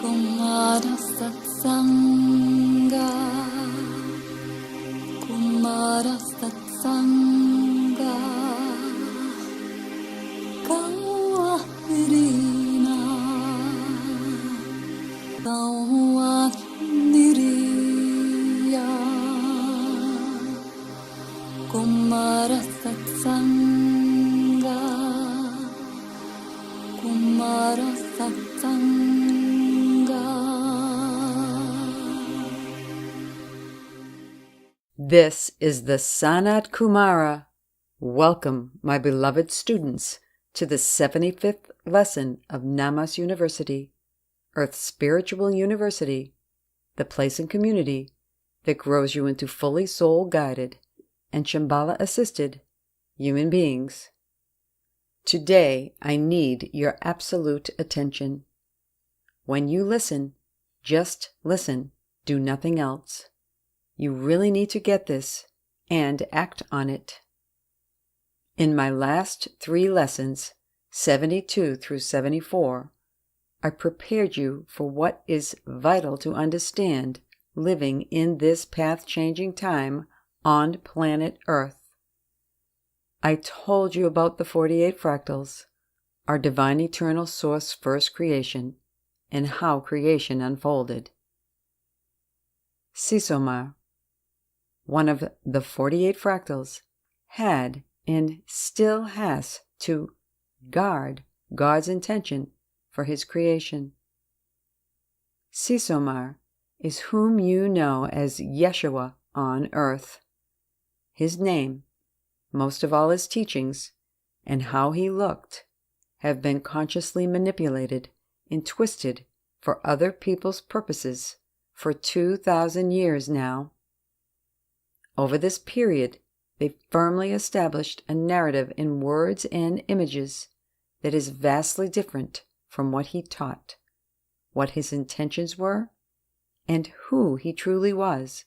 Kumara Satsanga, Kumara Satsanga, Kawahirina, Kawahiriya, Kumara Satsanga, Kumara Satsanga. This is the SANAT KUMARA. Welcome, my beloved students, to the 75th lesson of NAMAS University, Earth's spiritual university, the place and community that grows you into fully soul-guided and Shambhala-assisted human beings. Today, I need your absolute attention. When you listen, just listen, do nothing else. You really need to get this and act on it. In my last 3 lessons, 72 through 74, I prepared you for what is vital to understand living in this path-changing time on planet Earth. I told you about the 48 fractals, our divine eternal source first creation, and how creation unfolded. Sisomar, one of the 48 fractals, had and still has to guard God's intention for his creation. Sisomar is whom you know as Yeshua on earth. His name, most of all his teachings, and how he looked, have been consciously manipulated and twisted for other people's purposes for 2,000 years now. Over this period, they firmly established a narrative in words and images that is vastly different from what he taught, what his intentions were, and who he truly was,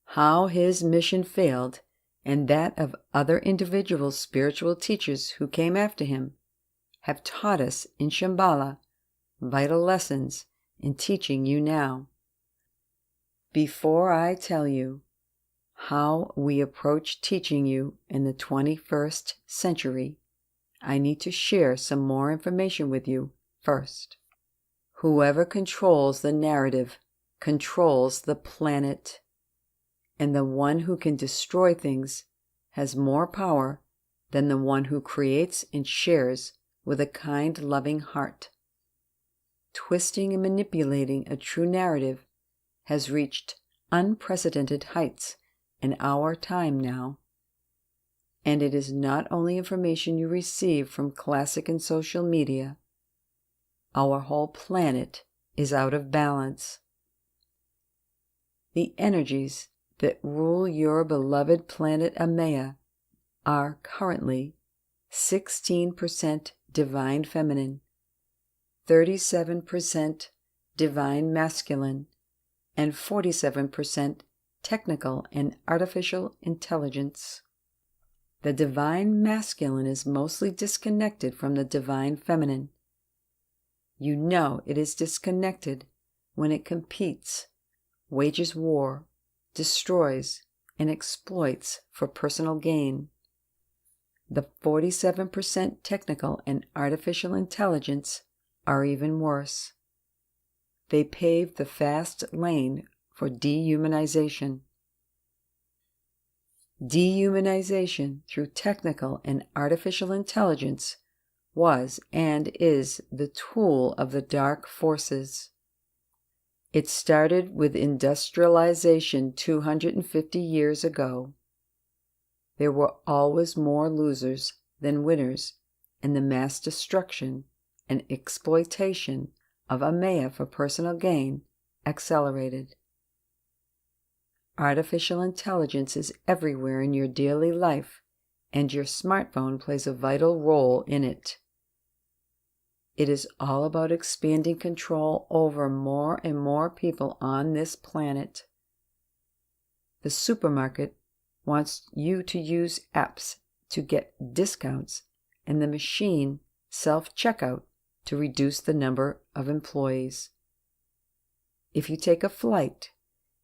how his mission failed, and that of other individual spiritual teachers who came after him, have taught us in Shambhala vital lessons in teaching you now. Before I tell you how we approach teaching you in the 21st century, I need to share some more information with you first. Whoever controls the narrative controls the planet, and the one who can destroy things has more power than the one who creates and shares with a kind, loving heart. Twisting and manipulating a true narrative has reached unprecedented heights in our time now. And it is not only information you receive from classic and social media. Our whole planet is out of balance. The energies that rule your beloved planet Amaya are currently 16% divine feminine, 37% divine masculine, and 47% technical and artificial intelligence. The divine masculine is mostly disconnected from the divine feminine. You know it is disconnected when it competes, wages war, destroys, and exploits for personal gain. The 47% technical and artificial intelligence are even worse. They pave the fast lane for dehumanization. Dehumanization through technical and artificial intelligence was and is the tool of the dark forces. It started with industrialization 250 years ago. There were always more losers than winners in the mass destruction and exploitation of Amaya for personal gain accelerated. Artificial intelligence is everywhere in your daily life, and your smartphone plays a vital role in it. It is all about expanding control over more and more people on this planet. The supermarket wants you to use apps to get discounts, and the machine self-checkout to reduce the number of employees. If you take a flight,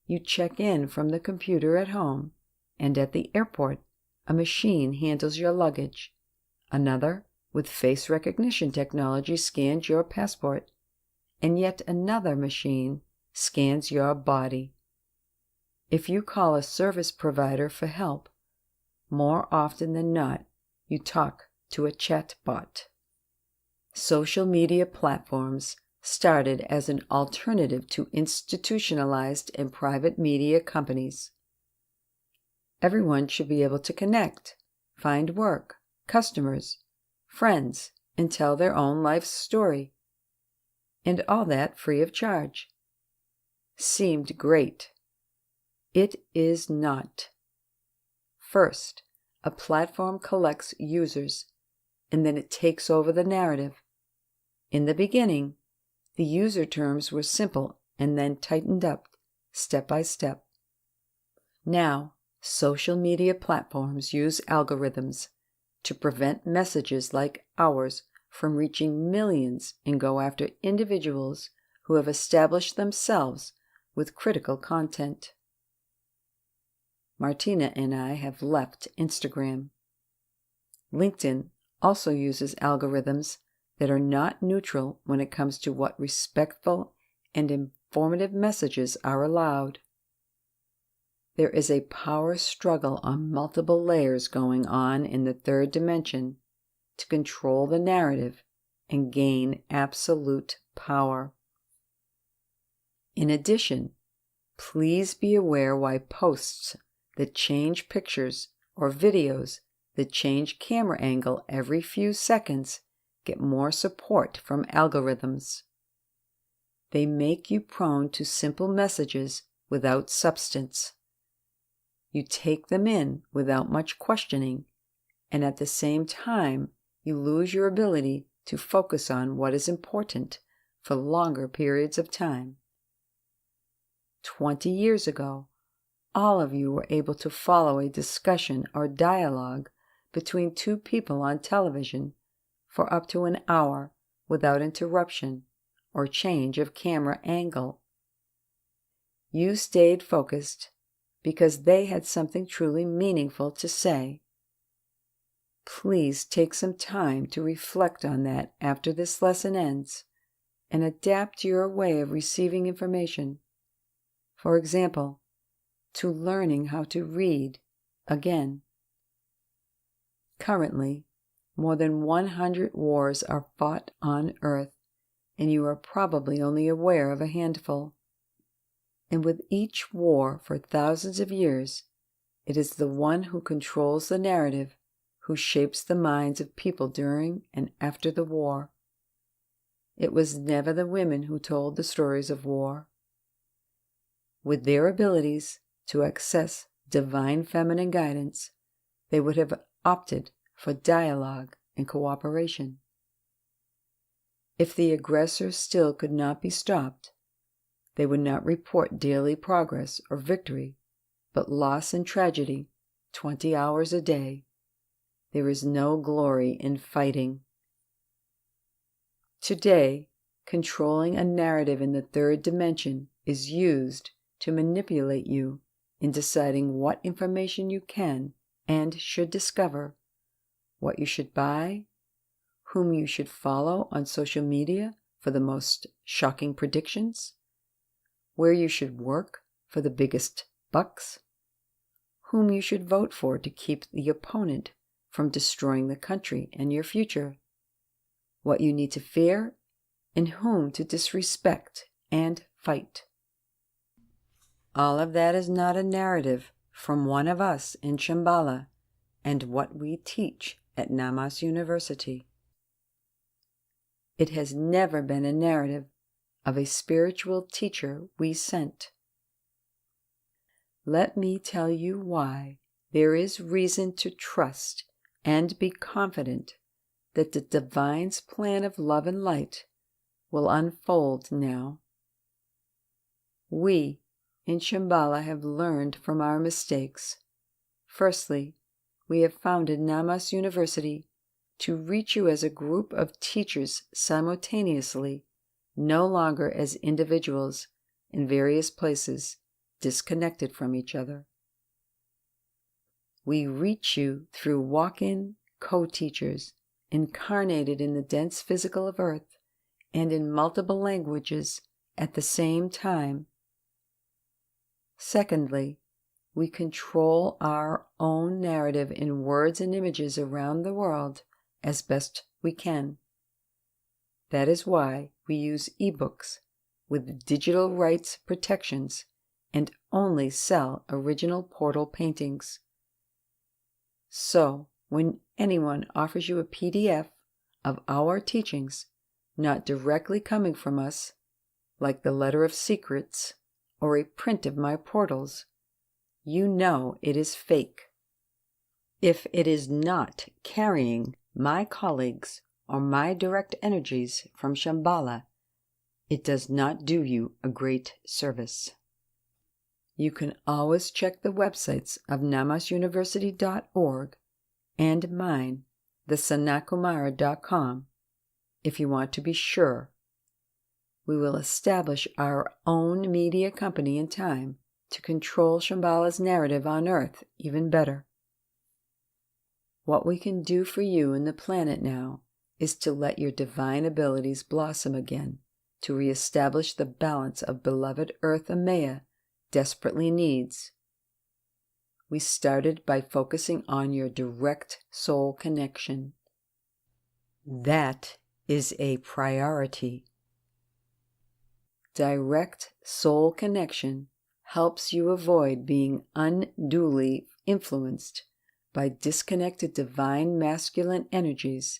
you check in from the computer at home, and at the airport, a machine handles your luggage. Another, with face recognition technology, scans your passport, and yet another machine scans your body. If you call a service provider for help, more often than not, you talk to a chat bot. Social media platforms started as an alternative to institutionalized and private media companies. Everyone should be able to connect, find work, customers, friends, and tell their own life story. And all that free of charge. Seemed great. It is not. First, a platform collects users, and then it takes over the narrative. In the beginning, the user terms were simple and then tightened up step by step. Now, social media platforms use algorithms to prevent messages like ours from reaching millions and go after individuals who have established themselves with critical content. Martina and I have left Instagram. LinkedIn also uses algorithms that are not neutral when it comes to what respectful and informative messages are allowed. There is a power struggle on multiple layers going on in the third dimension to control the narrative and gain absolute power. In addition, please be aware why posts that change pictures or videos that change camera angle every few seconds get more support from algorithms. They make you prone to simple messages without substance. You take them in without much questioning, and at the same time, you lose your ability to focus on what is important for longer periods of time. 20 years ago, all of you were able to follow a discussion or dialogue between two people on television for up to an hour without interruption or change of camera angle. You stayed focused because they had something truly meaningful to say. Please take some time to reflect on that after this lesson ends and adapt your way of receiving information. For example, to learning how to read again. Currently, more than 100 wars are fought on Earth, and you are probably only aware of a handful. And with each war for thousands of years, it is the one who controls the narrative who shapes the minds of people during and after the war. It was never the women who told the stories of war. With their abilities to access divine feminine guidance, they would have opted for dialogue and cooperation. If the aggressor still could not be stopped, they would not report daily progress or victory, but loss and tragedy 20 hours a day. There is no glory in fighting. Today, controlling a narrative in the third dimension is used to manipulate you in deciding what information you can and should discover, what you should buy, whom you should follow on social media for the most shocking predictions, where you should work for the biggest bucks, whom you should vote for to keep the opponent from destroying the country and your future, what you need to fear, and whom to disrespect and fight. All of that is not a narrative from one of us in Shambhala and what we teach at NAMAS University. It has never been a narrative of a spiritual teacher we sent. Let me tell you why there is reason to trust and be confident that the Divine's plan of love and light will unfold now. We in Shambhala have learned from our mistakes. Firstly, we have founded NAMAS University to reach you as a group of teachers simultaneously, no longer as individuals in various places, disconnected from each other. We reach you through walk-in co-teachers incarnated in the dense physical of Earth and in multiple languages at the same time. Secondly, we control our own narrative in words and images around the world as best we can. That is why we use ebooks with digital rights protections and only sell original portal paintings. So, when anyone offers you a PDF of our teachings, not directly coming from us, like the Letter of Secrets or a print of my portals, you know it is fake. If it is not carrying my colleagues or my direct energies from Shambhala, it does not do you a great service. You can always check the websites of namasyuniversity.org and mine, thesanatkumara.com, if you want to be sure. We will establish our own media company in time to control Shambhala's narrative on Earth even better. What we can do for you and the planet now is to let your divine abilities blossom again, to reestablish the balance of beloved Earth Amaya desperately needs. We started by focusing on your direct soul connection. That is a priority. Direct soul connection helps you avoid being unduly influenced by disconnected divine masculine energies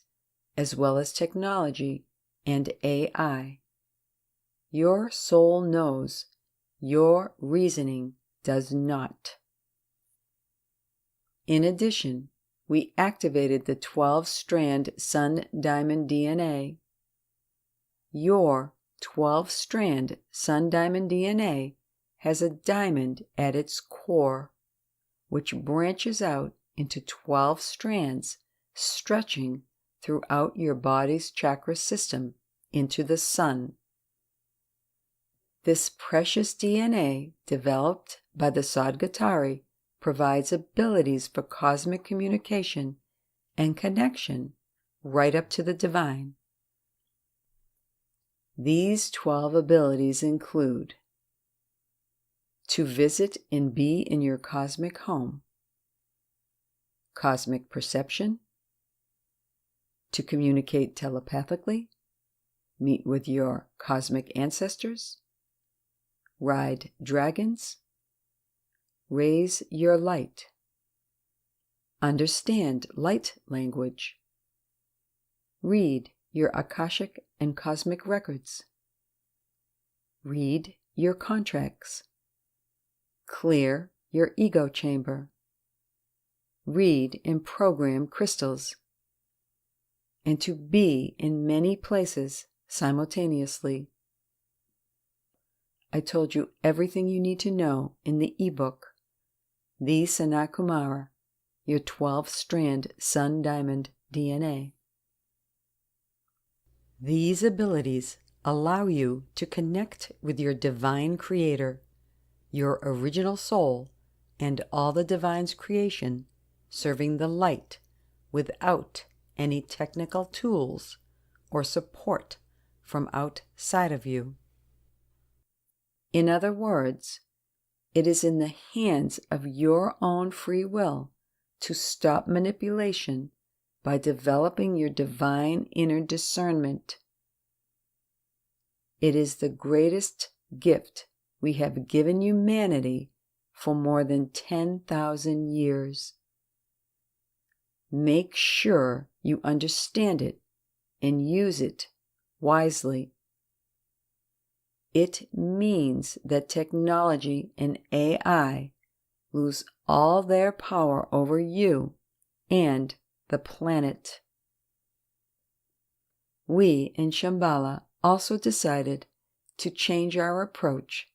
as well as technology and AI. Your soul knows, your reasoning does not. In addition, we activated the 12-strand Sun Diamond DNA. Your 12-strand Sun Diamond DNA has a diamond at its core, which branches out into 12 strands stretching throughout your body's chakra system into the sun. This precious DNA, developed by the Sadgatari, provides abilities for cosmic communication and connection right up to the divine. These 12 abilities include: to visit and be in your cosmic home, cosmic perception, to communicate telepathically, meet with your cosmic ancestors, ride dragons, raise your light, understand light language, read your Akashic and cosmic records, read your contracts, clear your ego chamber, read and program crystals, and to be in many places simultaneously. I told you everything you need to know in the ebook, The SANAT KUMARA, your 12-strand Sun Diamond DNA. These abilities allow you to connect with your divine creator, your original soul, and all the divine's creation, serving the light without any technical tools or support from outside of you. In other words, it is in the hands of your own free will to stop manipulation by developing your divine inner discernment. It is the greatest gift we have given humanity for more than 10,000 years. Make sure you understand it and use it wisely. It means that technology and AI lose all their power over you and the planet. We in Shambhala also decided to change our approach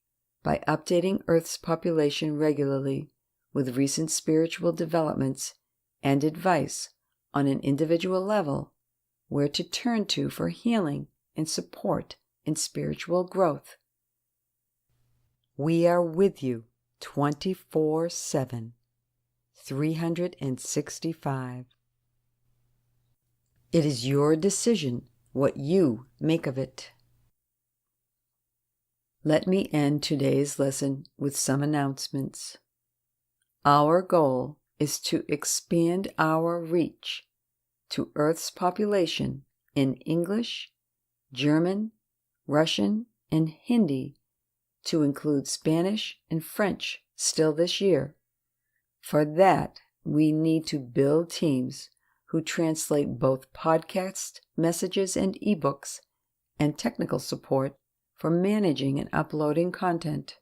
by updating Earth's population regularly with recent spiritual developments and advice on an individual level where to turn to for healing and support in spiritual growth. We are with you 24/7, 365. It is your decision what you make of it. Let me end today's lesson with some announcements. Our goal is to expand our reach to Earth's population in English, German, Russian, and Hindi to include Spanish and French still this year. For that, we need to build teams who translate both podcast messages and ebooks and technical support for managing and uploading content.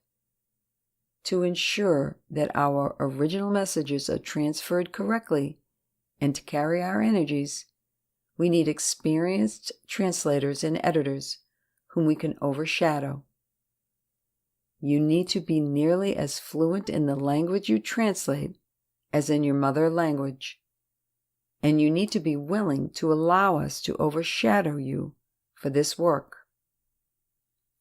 To ensure that our original messages are transferred correctly and to carry our energies, we need experienced translators and editors whom we can overshadow. You need to be nearly as fluent in the language you translate as in your mother language, and you need to be willing to allow us to overshadow you for this work.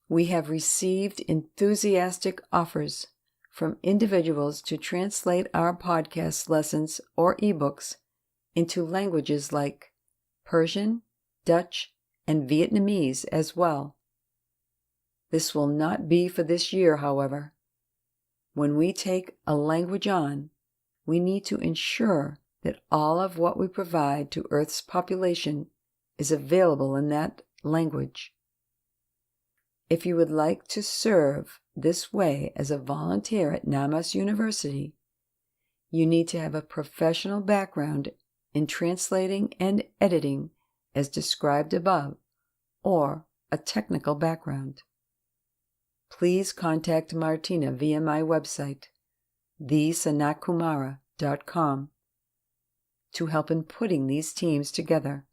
We have received enthusiastic offers from individuals to translate our podcast lessons or ebooks into languages like Persian, Dutch, and Vietnamese as well. This will not be for this year, however. When we take a language on, we need to ensure that all of what we provide to Earth's population is available in that language. If you would like to serve this way as a volunteer at NAMAS University, you need to have a professional background in translating and editing as described above, or a technical background. Please contact Martina via my website, thesanatkumara.com, to help in putting these teams together.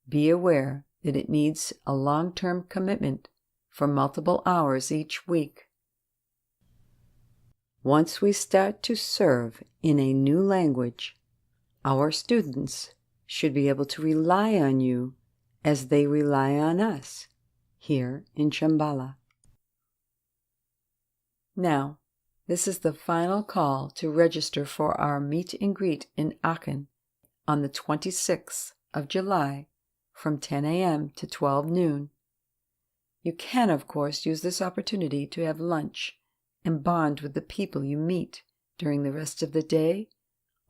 Be aware that it needs a long-term commitment for multiple hours each week. Once we start to serve in a new language, our students should be able to rely on you as they rely on us here in Shambhala. Now, this is the final call to register for our meet and greet in Aachen on the 26th of July from 10 a.m. to 12 noon. You can, of course, use this opportunity to have lunch and bond with the people you meet during the rest of the day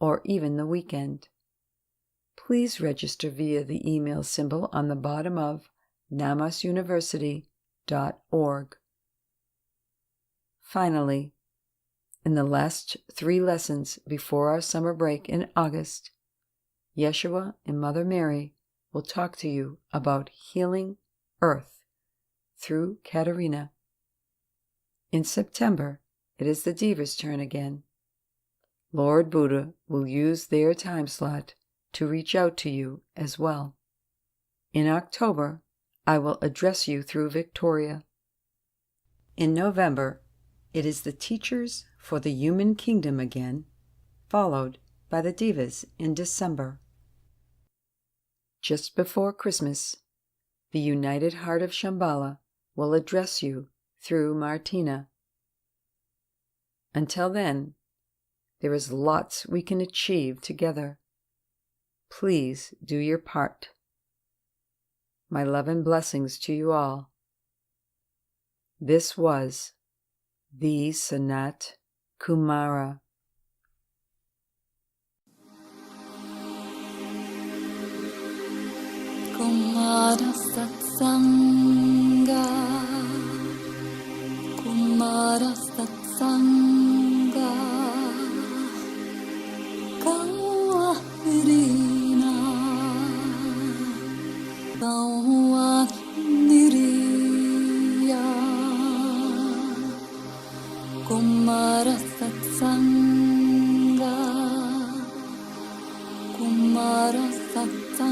or even the weekend. Please register via the email symbol on the bottom of namasyuniversity.org. Finally, in the last 3 lessons before our summer break in August, Yeshua and Mother Mary will talk to you about healing Earth through Katerina. In September, it is the Diva's turn again. Lord Buddha will use their time slot to reach out to you as well. In October, I will address you through Victoria. In November, it is the Teachers for the Human Kingdom again, followed by the Divas in December. Just before Christmas, the United Heart of Shambhala will address you through Martina. Until then, there is lots we can achieve together. Please do your part. My love and blessings to you all. This was the Sanat Kumara. Kumara Satsanga, Kumara Satsanga, Kawairina, Kawairiya, Kumara Satsanga, Kumara Satsanga.